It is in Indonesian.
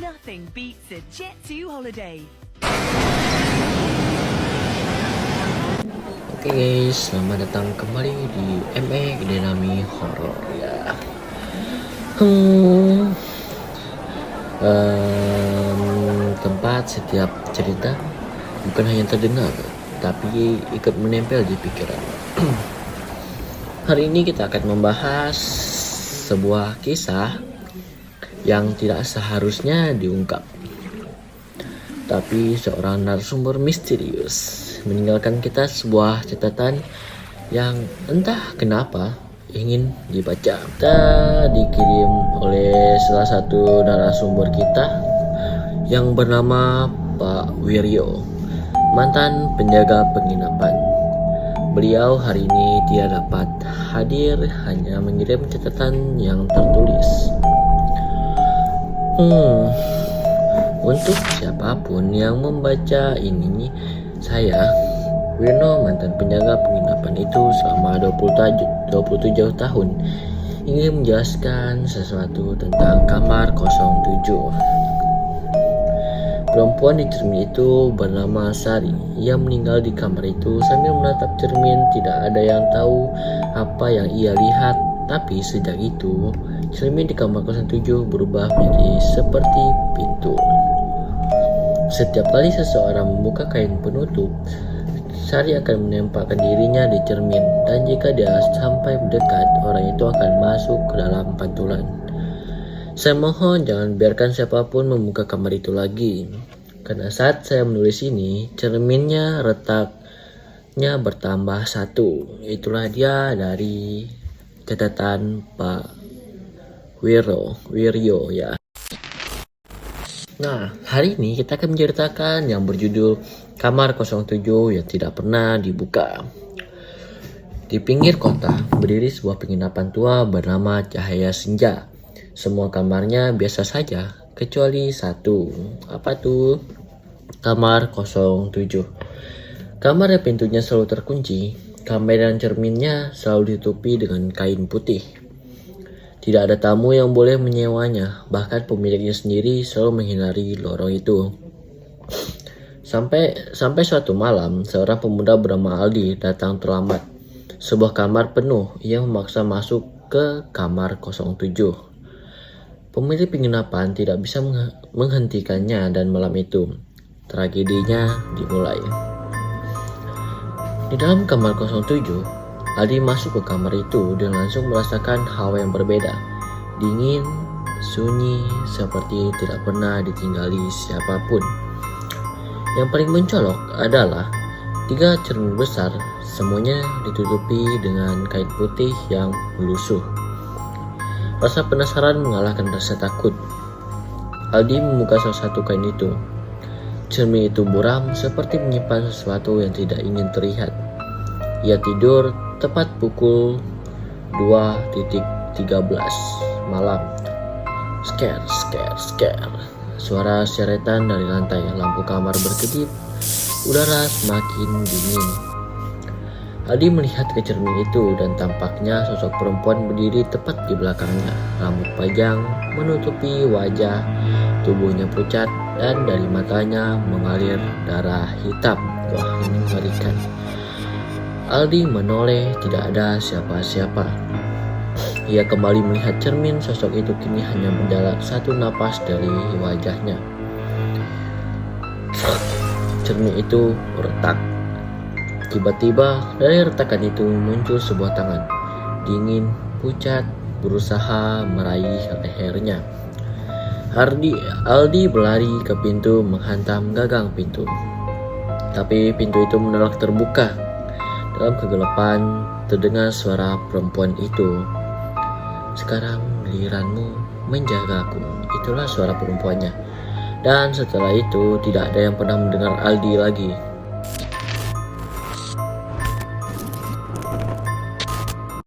Nothing beats a Jet2 holiday. Oke guys, selamat datang kembali di ME Dinami Horror ya. Tempat setiap cerita bukan hanya terdengar, tapi ikut menempel di pikiran. Hari ini kita akan membahas sebuah kisah yang tidak seharusnya diungkap, tapi seorang narasumber misterius meninggalkan kita sebuah catatan yang entah kenapa ingin dibaca. Kita dikirim oleh salah satu narasumber kita yang bernama Pak Wiryo, mantan penjaga penginapan. Beliau hari ini tidak dapat hadir, hanya mengirim catatan yang tertulis. Untuk siapapun yang membaca ini, saya, Wirno, mantan penjaga penginapan itu selama 27 tahun, ingin menjelaskan sesuatu tentang kamar 07. Perempuan di cermin itu bernama Sari. Ia meninggal di kamar itu sambil menatap cermin. Tidak ada yang tahu apa yang ia lihat, tapi sejak itu cermin di kamar 07 berubah menjadi seperti pintu. Setiap kali seseorang membuka kain penutup, Sari akan menempatkan dirinya di cermin, dan jika dia sampai mendekat, orang itu akan masuk ke dalam pantulan. Saya mohon jangan biarkan siapapun membuka kamar itu lagi, karena saat saya menulis ini, cerminnya retaknya bertambah 1. Itulah dia dari catatan Pak Wiryo ya. Nah, hari ini kita akan menceritakan yang berjudul Kamar 07 yang tidak pernah dibuka. Di pinggir kota berdiri sebuah penginapan tua bernama Cahaya Senja. Semua kamarnya biasa saja kecuali satu. Apa tuh? Kamar 07. Kamar yang pintunya selalu terkunci. Kamar dan cerminnya selalu ditutupi dengan kain putih. Tidak ada tamu yang boleh menyewanya, bahkan pemiliknya sendiri selalu menghindari lorong itu. Sampai suatu malam, seorang pemuda bernama Aldi datang terlambat. Sebuah kamar penuh, ia memaksa masuk ke kamar 07. Pemilik penginapan tidak bisa menghentikannya, dan malam itu tragedinya dimulai. Di dalam kamar 07, Aldi masuk ke kamar itu dan langsung merasakan hawa yang berbeda. Dingin, sunyi, seperti tidak pernah ditinggali siapapun. Yang paling mencolok adalah 3 cermin besar, semuanya ditutupi dengan kain putih yang melusuh. Rasa penasaran mengalahkan rasa takut. Aldi membuka salah satu kain itu. Cermin itu buram, seperti menyimpan sesuatu yang tidak ingin terlihat. Ia tidur tepat pukul 2.13 malam. Scare. Suara seretan dari lantai, lampu kamar berkedip, udara semakin dingin. Aldi melihat ke cermin itu dan tampaknya sosok perempuan berdiri tepat di belakangnya. Rambut panjang menutupi wajah, tubuhnya pucat, dan dari matanya mengalir darah hitam. Wah, ini mengerikan. Aldi menoleh, tidak ada siapa-siapa. Ia kembali melihat cermin, sosok itu kini hanya menjalar 1 napas dari wajahnya. Cermin itu retak. Tiba-tiba dari retakan itu muncul sebuah tangan. Dingin, pucat, berusaha meraih lehernya. Aldi berlari ke pintu, menghantam gagang pintu. Tapi pintu itu menolak terbuka. Dalam kegelapan terdengar suara perempuan itu. Sekarang giliranmu menjagaku. Itulah suara perempuannya. Dan setelah itu tidak ada yang pernah mendengar Aldi lagi.